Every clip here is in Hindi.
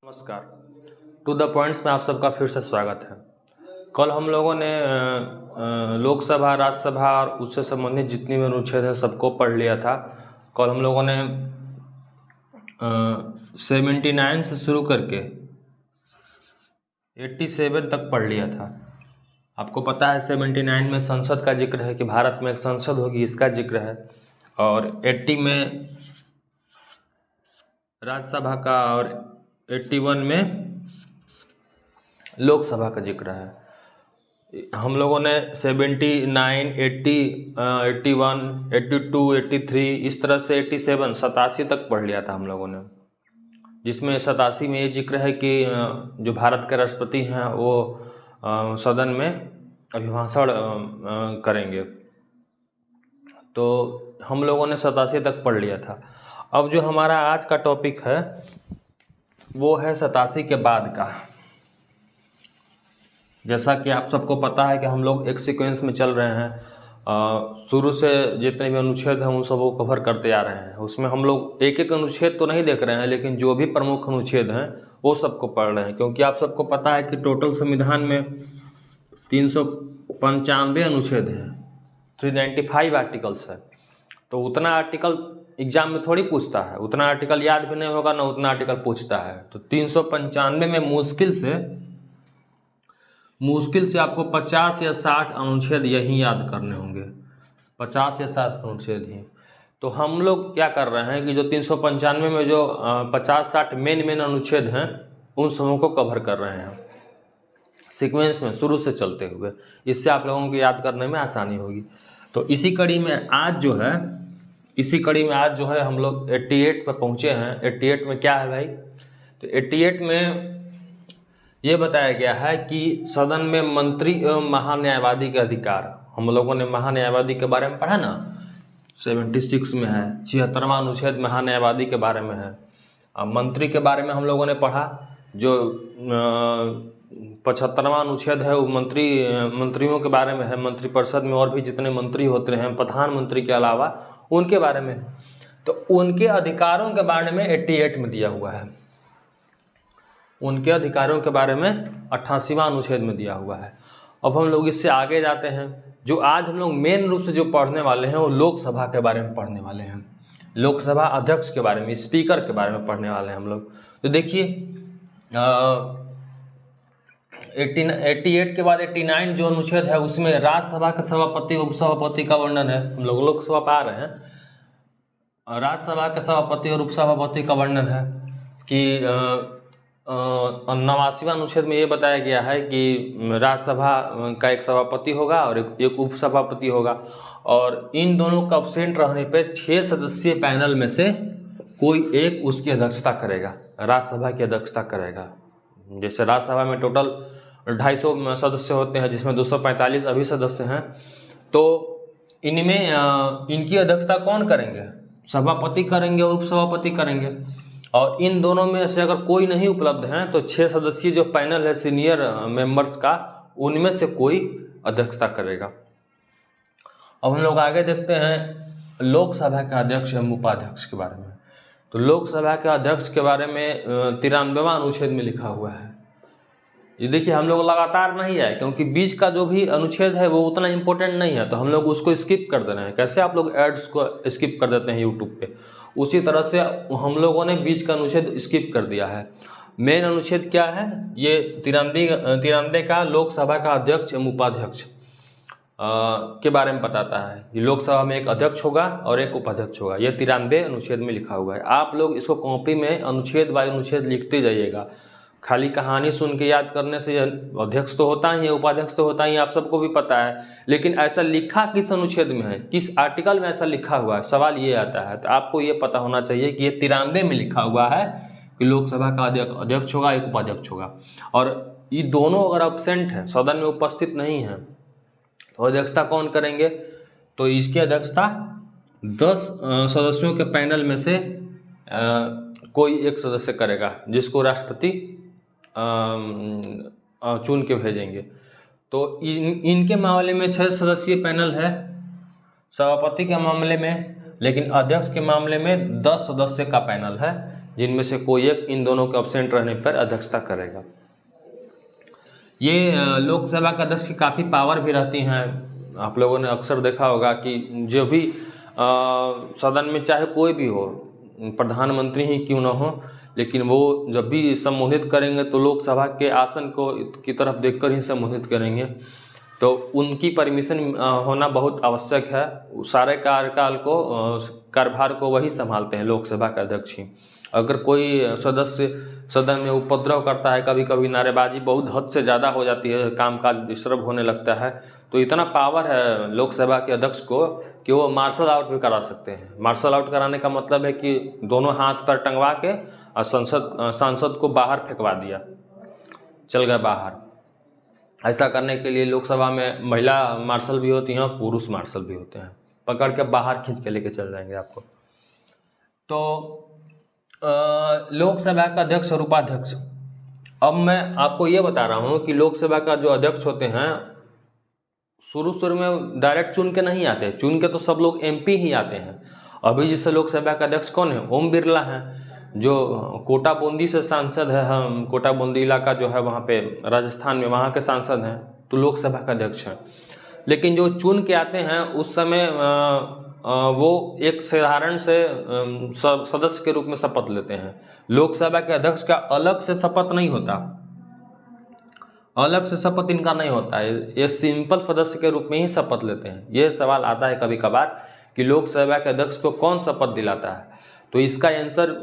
नमस्कार। टू द पॉइंट्स में आप सबका फिर से स्वागत है। कल हम लोगों ने लोकसभा, राज्यसभा और उससे संबंधित जितनी भी अनुच्छेद हैं सबको पढ़ लिया था। कल हम लोगों ने 79 से शुरू करके 87 तक पढ़ लिया था। आपको पता है 79 में संसद का जिक्र है कि भारत में एक संसद होगी, इसका जिक्र है। और 80 में राज्यसभा का और 81 में लोकसभा का जिक्र है। हम लोगों ने 79, 80, 81, 82, 83 इस तरह से 87, 87 तक पढ़ लिया था हम लोगों ने, जिसमें 87 में ये जिक्र है कि जो भारत के राष्ट्रपति हैं वो सदन में अभिभाषण करेंगे। तो हम लोगों ने 87 तक पढ़ लिया था। अब जो हमारा आज का टॉपिक है वो है 87 के बाद का। जैसा कि आप सबको पता है कि हम लोग एक सीक्वेंस में चल रहे हैं। शुरू से जितने भी अनुच्छेद हैं उन सबको कवर करते आ रहे हैं। उसमें हम लोग एक एक अनुच्छेद तो नहीं देख रहे हैं, लेकिन जो भी प्रमुख अनुच्छेद हैं वो सबको पढ़ रहे हैं, क्योंकि आप सबको पता है कि टोटल संविधान में 395 अनुच्छेद हैं, 395 आर्टिकल्स है। तो उतना आर्टिकल एग्जाम में थोड़ी पूछता है, उतना आर्टिकल याद भी नहीं होगा ना उतना आर्टिकल पूछता है। तो 395 में मुश्किल से आपको 50 या 60 अनुच्छेद यही याद करने होंगे, 50 या 60 अनुच्छेद ही। तो हम लोग क्या कर रहे हैं कि जो 395 में जो 50-60 मेन अनुच्छेद हैं उन सबों को कवर कर रहे हैं सीक्वेंस में, शुरू से चलते हुए। इससे आप लोगों को याद करने में आसानी होगी। तो इसी कड़ी में आज जो है हम लोग 88 पर पहुँचे हैं। 88 में क्या है भाई? तो 88 में ये बताया गया है कि सदन में मंत्री एवं महान्यायवादी के अधिकार। हम लोगों ने महान्यायवादी के बारे में पढ़ा ना, 76 में है। 76वां अनुच्छेद महान्यायवादी के बारे में है। मंत्री के बारे में हम लोगों ने पढ़ा। जो 75वां अनुच्छेद है वो मंत्रियों के बारे में है। मंत्रिपरिषद में और भी जितने मंत्री होते हैं प्रधानमंत्री के अलावा, उनके बारे में। तो उनके अधिकारों के बारे में 88 में दिया हुआ है। उनके अधिकारों के बारे में 88वां अनुच्छेद में दिया हुआ है। अब हम लोग इससे आगे जाते हैं। जो आज हम लोग मेन रूप से जो पढ़ने वाले हैं वो लोकसभा के बारे में पढ़ने वाले हैं। लोकसभा अध्यक्ष के बारे में, स्पीकर के बारे में पढ़ने वाले हैं हम लोग। तो देखिए 88 के बाद 89 जो अनुच्छेद है उसमें राज्यसभा के सभापति और उपसभापति का वर्णन है। हम लोग लोकसभा पर आ रहे हैं। राज्यसभा के सभापति और उपसभापति का वर्णन है कि 89वां अनुच्छेद में ये बताया गया है कि राज्यसभा का एक सभापति होगा और एक उपसभापति होगा, और इन दोनों का अब्सेंट रहने पे 6 सदस्यीय पैनल में से कोई एक उसकी अध्यक्षता करेगा, राज्यसभा की अध्यक्षता करेगा। जैसे राज्यसभा में टोटल 250 सदस्य होते हैं, जिसमें 245 अभी सदस्य हैं। तो इनमें इनकी अध्यक्षता कौन करेंगे? सभापति करेंगे, उपसभापति करेंगे। और इन दोनों में से अगर कोई नहीं उपलब्ध है तो 6 सदस्यीय जो पैनल है सीनियर मेंबर्स का, उनमें से कोई अध्यक्षता करेगा। अब हम लोग आगे देखते हैं लोकसभा के अध्यक्ष एवं उपाध्यक्ष के बारे में। तो लोकसभा के अध्यक्ष के बारे में 93वां अनुच्छेद में लिखा हुआ है। ये देखिए हम लोग लगातार नहीं है, क्योंकि बीच का जो भी अनुच्छेद है वो उतना इम्पोर्टेंट नहीं है, तो हम लोग उसको स्किप कर दे रहे हैं। कैसे आप लोग एड्स को स्किप कर देते हैं यूट्यूब पे, उसी तरह से हम लोगों ने बीच का अनुच्छेद स्किप कर दिया है। मेन अनुच्छेद क्या है? ये 93 का लोकसभा का अध्यक्ष एवं उपाध्यक्ष के बारे में बताता है। ये लोकसभा में एक अध्यक्ष होगा और एक उपाध्यक्ष होगा। ये 93 अनुच्छेद में लिखा हुआ है। आप लोग इसको कॉपी में अनुच्छेद बाय अनुच्छेद लिखते जाइएगा। खाली कहानी सुन के याद करने से अध्यक्ष तो होता ही है, उपाध्यक्ष तो होता ही, आप सबको भी पता है, लेकिन ऐसा लिखा किस अनुच्छेद में है, किस आर्टिकल में ऐसा लिखा हुआ है, सवाल ये आता है। तो आपको ये पता होना चाहिए कि ये 93 में लिखा हुआ है कि लोकसभा का अध्यक्ष होगा, एक उपाध्यक्ष होगा। और ये दोनों अगर एब्सेंट हैं, सदन में उपस्थित नहीं है, तो अध्यक्षता कौन करेंगे? तो इसकी अध्यक्षता 10 सदस्यों के पैनल में से कोई एक सदस्य करेगा, जिसको राष्ट्रपति चुन के भेजेंगे। तो इनके मामले में 6 सदस्यीय पैनल है सभापति के मामले में, लेकिन अध्यक्ष के मामले में 10 सदस्य का पैनल है। जिनमें से कोई एक इन दोनों के एब्सेंट रहने पर अध्यक्षता करेगा। ये लोकसभा का अध्यक्ष की काफ़ी पावर भी रहती हैं। आप लोगों ने अक्सर देखा होगा कि जो भी सदन में चाहे कोई भी हो, प्रधानमंत्री ही क्यों ना हो, लेकिन वो जब भी संबोधित करेंगे तो लोकसभा के आसन को की तरफ देखकर ही संबोधित करेंगे। तो उनकी परमिशन होना बहुत आवश्यक है। सारे कार्यकाल को कार्यभार को वही संभालते हैं, लोकसभा के अध्यक्ष ही। अगर कोई सदस्य सदन में उपद्रव करता है, कभी कभी नारेबाजी बहुत हद से ज़्यादा हो जाती है, कामकाज डिस्टर्ब होने लगता है, तो इतना पावर है लोकसभा के अध्यक्ष को कि वो मार्शल आउट भी करा सकते हैं। मार्शल आउट कराने का मतलब है कि दोनों हाथ पर टंगवा के और सांसद को बाहर फेंकवा दिया, चल गए बाहर। ऐसा करने के लिए लोकसभा में महिला मार्शल भी होती हैं और पुरुष मार्शल भी होते हैं, पकड़ के बाहर खींच के लेके चल जाएंगे आपको। तो लोकसभा का अध्यक्ष और उपाध्यक्ष, अब मैं आपको ये बता रहा हूँ कि लोकसभा का जो अध्यक्ष होते हैं शुरू में डायरेक्ट चुन के नहीं आते, चुन के तो सब लोग एमपी ही आते हैं। अभी जैसे लोकसभा का अध्यक्ष कौन है, ओम बिरला हैं, जो कोटा बूंदी से सांसद है। हम कोटा बूंदी इलाका जो है वहाँ पे राजस्थान में, वहाँ के सांसद हैं, तो लोकसभा का अध्यक्ष हैं। लेकिन जो चुन के आते हैं उस समय वो एक साधारण से सदस्य के रूप में शपथ लेते हैं। लोकसभा के अध्यक्ष का अलग से शपथ नहीं होता, अलग से शपथ इनका नहीं होता है, ये सिंपल सदस्य के रूप में ही शपथ लेते हैं। ये सवाल आता है कभी कभार कि लोकसभा के अध्यक्ष को कौन शपथ दिलाता है, तो इसका आंसर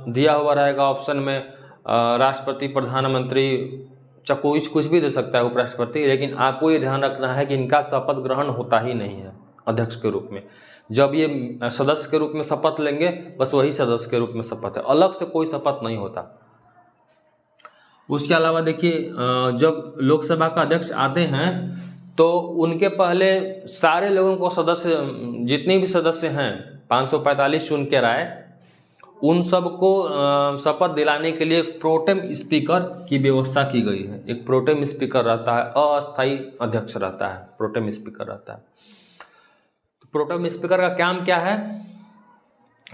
दिया हुआ रहेगा ऑप्शन में, राष्ट्रपति, प्रधानमंत्री, चाहे कुछ भी दे सकता है, उपराष्ट्रपति। लेकिन आपको ये ध्यान रखना है कि इनका शपथ ग्रहण होता ही नहीं है अध्यक्ष के रूप में। जब ये सदस्य के रूप में शपथ लेंगे बस वही सदस्य के रूप में शपथ है, अलग से कोई शपथ नहीं होता। उसके अलावा देखिए, जब लोकसभा का अध्यक्ष आते हैं तो उनके पहले सारे लोगों को सदस्य, जितने भी सदस्य हैं 545 चुन के राय, उन सबको शपथ दिलाने के लिए एक प्रोटेम स्पीकर की व्यवस्था की गई है। एक प्रोटेम स्पीकर रहता है, अस्थायी अध्यक्ष रहता है, प्रोटेम स्पीकर रहता है। प्रोटेम स्पीकर का काम क्या है,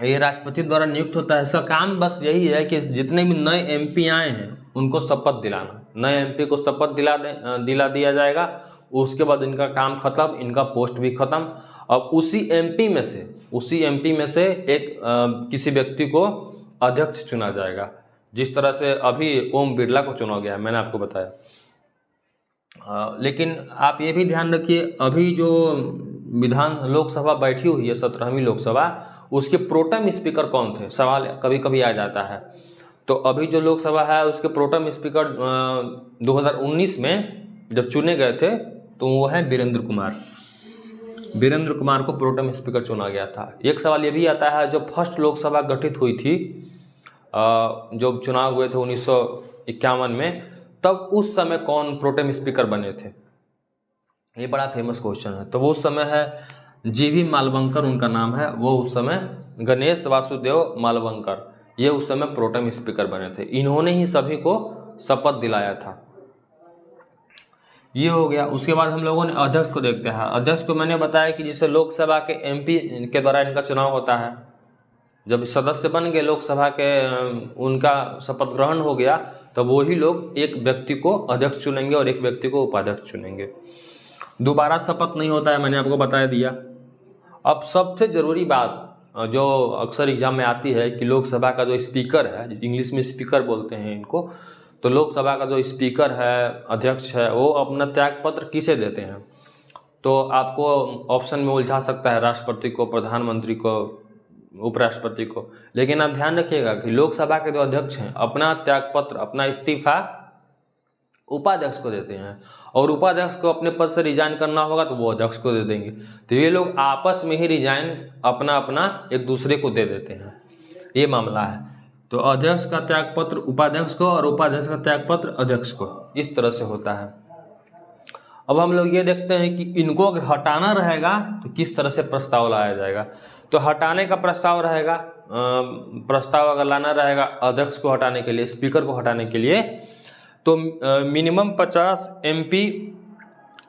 ये राष्ट्रपति द्वारा नियुक्त होता है। इसका काम बस यही है कि जितने भी नए एमपी आए हैं उनको शपथ दिलाना, नए एमपी को शपथ दिला दिया जाएगा। उसके बाद इनका काम खत्म, इनका पोस्ट भी खत्म। अब उसी एमपी में से एक किसी व्यक्ति को अध्यक्ष चुना जाएगा, जिस तरह से अभी ओम बिरला को चुना गया है, मैंने आपको बताया। लेकिन आप ये भी ध्यान रखिए, अभी जो लोकसभा बैठी हुई है 17वीं लोकसभा, उसके प्रोटेम स्पीकर कौन थे, सवाल कभी कभी आ जाता है। तो अभी जो लोकसभा है उसके प्रोटेम स्पीकर 2019 में जब चुने गए थे तो वो है वीरेंद्र कुमार को प्रोटेम स्पीकर चुना गया था। एक सवाल ये भी आता है, जब फर्स्ट लोकसभा गठित हुई थी, जब चुनाव हुए थे 1951 में, तब उस समय कौन प्रोटेम स्पीकर बने थे, ये बड़ा फेमस क्वेश्चन है। तो वो उस समय है जीवी मालवंकर, उनका नाम है। वो उस समय गणेश वासुदेव मालवंकर, ये उस समय प्रोटेम स्पीकर बने थे। इन्होंने ही सभी को शपथ दिलाया था। ये हो गया। उसके बाद हम लोगों ने अध्यक्ष को देखते हैं। अध्यक्ष को मैंने बताया कि जिसे लोकसभा के एमपी के द्वारा इनका चुनाव होता है। जब सदस्य बन गए लोकसभा के, उनका शपथ ग्रहण हो गया, तो वही लोग एक व्यक्ति को अध्यक्ष चुनेंगे और एक व्यक्ति को उपाध्यक्ष चुनेंगे। दोबारा शपथ नहीं होता है, मैंने आपको बता दिया। अब सबसे ज़रूरी बात जो अक्सर एग्जाम में आती है कि लोकसभा का जो स्पीकर है, इंग्लिश में स्पीकर बोलते हैं इनको, तो लोकसभा का जो स्पीकर है, अध्यक्ष है, वो अपना त्यागपत्र किसे देते हैं। तो आपको ऑप्शन में उलझा सकता है, राष्ट्रपति को, प्रधानमंत्री को, उपराष्ट्रपति को। लेकिन आप ध्यान रखिएगा कि लोकसभा के जो अध्यक्ष हैं अपना त्यागपत्र, अपना इस्तीफा उपाध्यक्ष को देते हैं, और उपाध्यक्ष को अपने पद से रिजाइन करना होगा तो वो अध्यक्ष को दे देंगे। तो ये लोग आपस में ही रिजाइन अपना अपना एक दूसरे को दे देते हैं, ये मामला है। तो अध्यक्ष का त्यागपत्र उपाध्यक्ष को और उपाध्यक्ष का त्यागपत्र अध्यक्ष को, इस तरह से होता है। अब हम लोग ये देखते हैं कि इनको अगर हटाना रहेगा तो किस तरह से प्रस्ताव लाया जाएगा। तो हटाने का प्रस्ताव रहेगा, प्रस्ताव अगर लाना रहेगा अध्यक्ष को हटाने के लिए, स्पीकर को हटाने के लिए, तो मिनिमम 50 एमपी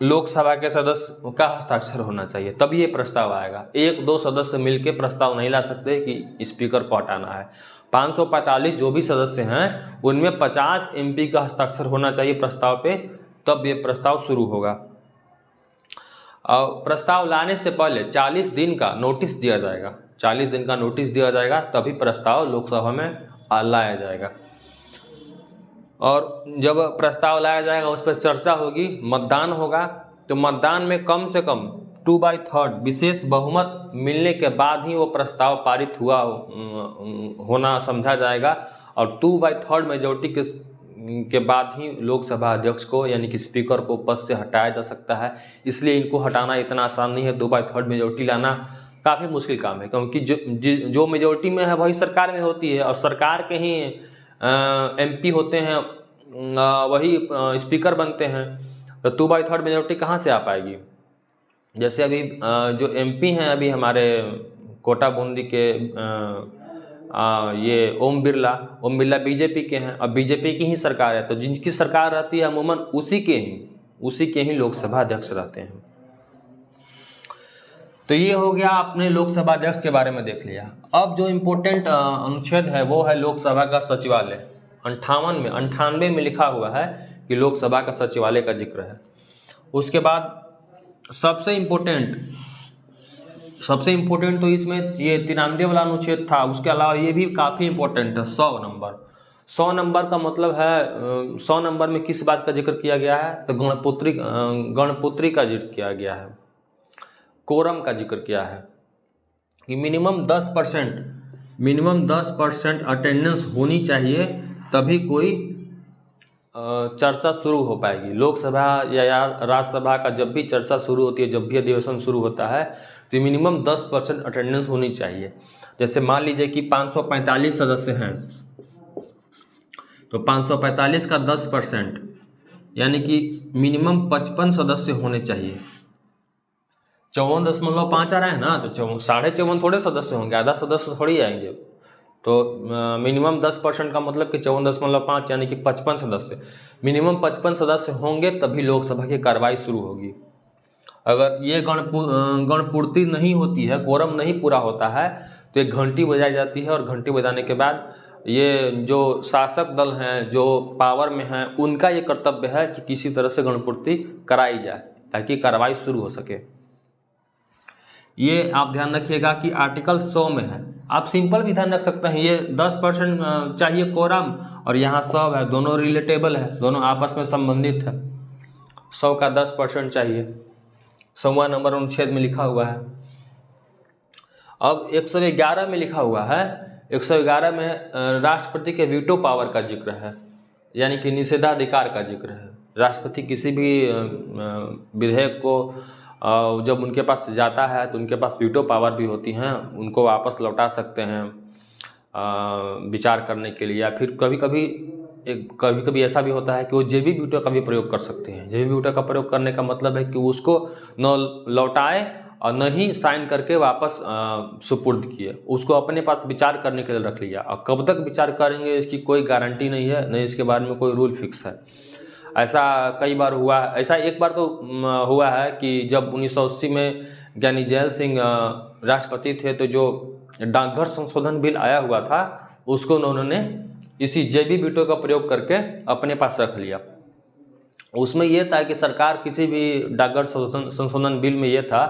लोकसभा के सदस्य का हस्ताक्षर होना चाहिए, तभी ये प्रस्ताव आएगा। 1-2 सदस्य मिलकर प्रस्ताव नहीं ला सकते कि स्पीकर को हटाना है। 545 जो भी सदस्य हैं उनमें 50 MP का हस्ताक्षर होना चाहिए प्रस्ताव पे, तब ये प्रस्ताव शुरू होगा। और प्रस्ताव लाने से पहले 40 दिन का नोटिस दिया जाएगा, 40 दिन का नोटिस दिया जाएगा, तभी प्रस्ताव लोकसभा में लाया जाएगा। और जब प्रस्ताव लाया जाएगा उस पर चर्चा होगी, मतदान होगा, तो मतदान में कम से कम 2/3 विशेष बहुमत मिलने के बाद ही वो प्रस्ताव पारित हुआ होना समझा जाएगा। और 2/3 मेजोरिटी के बाद ही लोकसभा अध्यक्ष को यानी कि स्पीकर को पद से हटाया जा सकता है। इसलिए इनको हटाना इतना आसान नहीं है, 2/3 मेजोरिटी लाना काफ़ी मुश्किल काम है, क्योंकि जो मेजोरिटी में है वही सरकार में होती है, और सरकार के ही MP होते हैं, वही स्पीकर बनते हैं। तो 2/3 मेजोरिटी कहाँ से आ पाएगी? जैसे अभी जो MP हैं अभी हमारे कोटा बूंदी के ये ओम बिरला BJP के हैं, अब BJP की ही सरकार है, तो जिनकी सरकार रहती है अमूमन उसी के ही लोकसभा अध्यक्ष रहते हैं। तो ये हो गया आपने लोकसभा अध्यक्ष के बारे में देख लिया। अब जो इम्पोर्टेंट अनुच्छेद है वो है लोकसभा का सचिवालय। 98 में लिखा हुआ है कि लोकसभा का सचिवालय का जिक्र है। उसके बाद सबसे इम्पोर्टेंट तो इसमें ये 93 वाला अनुच्छेद था। उसके अलावा ये भी काफ़ी इम्पोर्टेंट है, 100 नंबर का मतलब है 100 नंबर में किस बात का जिक्र किया गया है? तो गणपुत्री का जिक्र किया गया है, कोरम का जिक्र किया है कि मिनिमम 10% अटेंडेंस होनी चाहिए, तभी कोई चर्चा शुरू हो पाएगी। लोकसभा या राज्यसभा का जब भी चर्चा शुरू होती है, जब भी अधिवेशन शुरू होता है, तो मिनिमम 10% अटेंडेंस होनी चाहिए। जैसे मान लीजिए कि 545 सदस्य हैं, तो 545 का 10% यानी कि मिनिमम 55 सदस्य होने चाहिए। 54.5 आ रहा है ना, तो 54.5 थोड़े सदस्य होंगे, आधा सदस्य थोड़ी आएंगे। तो मिनिमम 10% का मतलब कि 54.5 यानी कि 55 सदस्य, मिनिमम 55 सदस्य होंगे तभी लोकसभा की कार्रवाई शुरू होगी। अगर ये गणपूर्ति नहीं होती है, कोरम नहीं पूरा होता है, तो एक घंटी बजाई जाती है, और घंटी बजाने के बाद ये जो शासक दल हैं, जो पावर में हैं, उनका ये कर्तव्य है कि किसी तरह से गणपूर्ति कराई जाए ताकि कार्रवाई शुरू हो सके। ये आप ध्यान रखिएगा कि आर्टिकल 100 में है। आप सिंपल भी ध्यान रख सकते हैं, ये 10% चाहिए कोरम, और यहाँ 100 है, दोनों रिलेटेबल है, दोनों आपस में संबंधित है। 100 का 10% चाहिए, 100वां नंबर अनुच्छेद में लिखा हुआ है। अब 111 में लिखा हुआ है, 111 में राष्ट्रपति के वीटो पावर का जिक्र है, यानी कि निषेधाधिकार का जिक्र है। राष्ट्रपति किसी भी विधेयक को जब उनके पास जाता है तो उनके पास वीटो पावर भी होती हैं, उनको वापस लौटा सकते हैं विचार करने के लिए, या फिर कभी कभी ऐसा भी होता है कि वो जेबी वीटो का भी प्रयोग कर सकते हैं। जेबी वीटो का प्रयोग करने का मतलब है कि उसको न लौटाए और न ही साइन करके वापस सुपुर्द किए, उसको अपने पास विचार करने के लिए रख लिया। और कब तक विचार करेंगे इसकी कोई गारंटी नहीं है, नहीं इसके बारे में कोई रूल फिक्स है। ऐसा कई बार हुआ, ऐसा एक बार तो हुआ है कि जब 1980 में ज्ञानी जैल सिंह राष्ट्रपति थे, तो जो डाकघर संशोधन बिल आया हुआ था उसको उन्होंने इसी जेबी वीटो का प्रयोग करके अपने पास रख लिया। उसमें यह था कि सरकार किसी भी डाकघर संशोधन बिल में यह था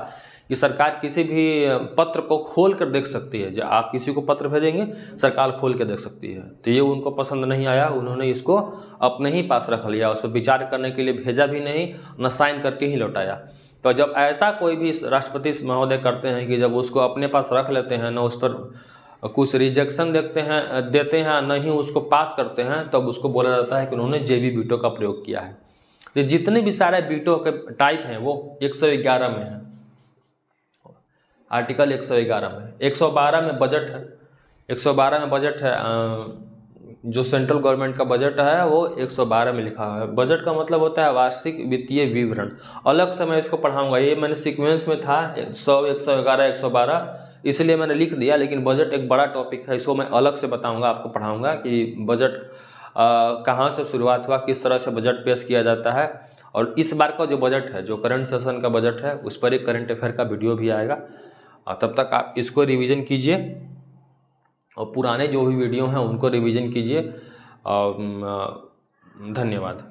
कि सरकार किसी भी पत्र को खोल कर देख सकती है। जब आप किसी को पत्र भेजेंगे सरकार खोल के देख सकती है, तो ये उनको पसंद नहीं आया, उन्होंने इसको अपने ही पास रख लिया, उस पर विचार करने के लिए भेजा भी नहीं, न साइन करके ही लौटाया। तो जब ऐसा कोई भी राष्ट्रपति महोदय करते हैं कि जब उसको अपने पास रख लेते हैं, न उस पर कुछ रिजेक्शन देते हैं न ही उसको पास करते हैं, तब उसको बोला जाता है कि उन्होंने जेबी वीटो का प्रयोग किया है। तो जितने भी सारे वीटो के टाइप हैं वो 111 में है, आर्टिकल 111 में। 112 में बजट है, 112 में बजट है, जो सेंट्रल गवर्नमेंट का बजट है वो 112 में लिखा हुआ है। बजट का मतलब होता है वार्षिक वित्तीय विवरण। अलग से मैं इसको पढ़ाऊंगा, ये मैंने सीक्वेंस में था 100, 111, 112, इसलिए मैंने लिख दिया, लेकिन बजट एक बड़ा टॉपिक है, इसको मैं अलग से बताऊंगा, आपको पढ़ाऊंगा कि बजट कहाँ से शुरुआत हुआ, किस तरह से बजट पेश किया जाता है। और इस बार का जो बजट है, जो करंट सेशन का बजट है, उस पर एक करंट अफेयर का वीडियो भी आएगा। तब तक आप इसको रिवीजन कीजिए और पुराने जो भी वीडियो हैं उनको रिवीजन कीजिए। धन्यवाद।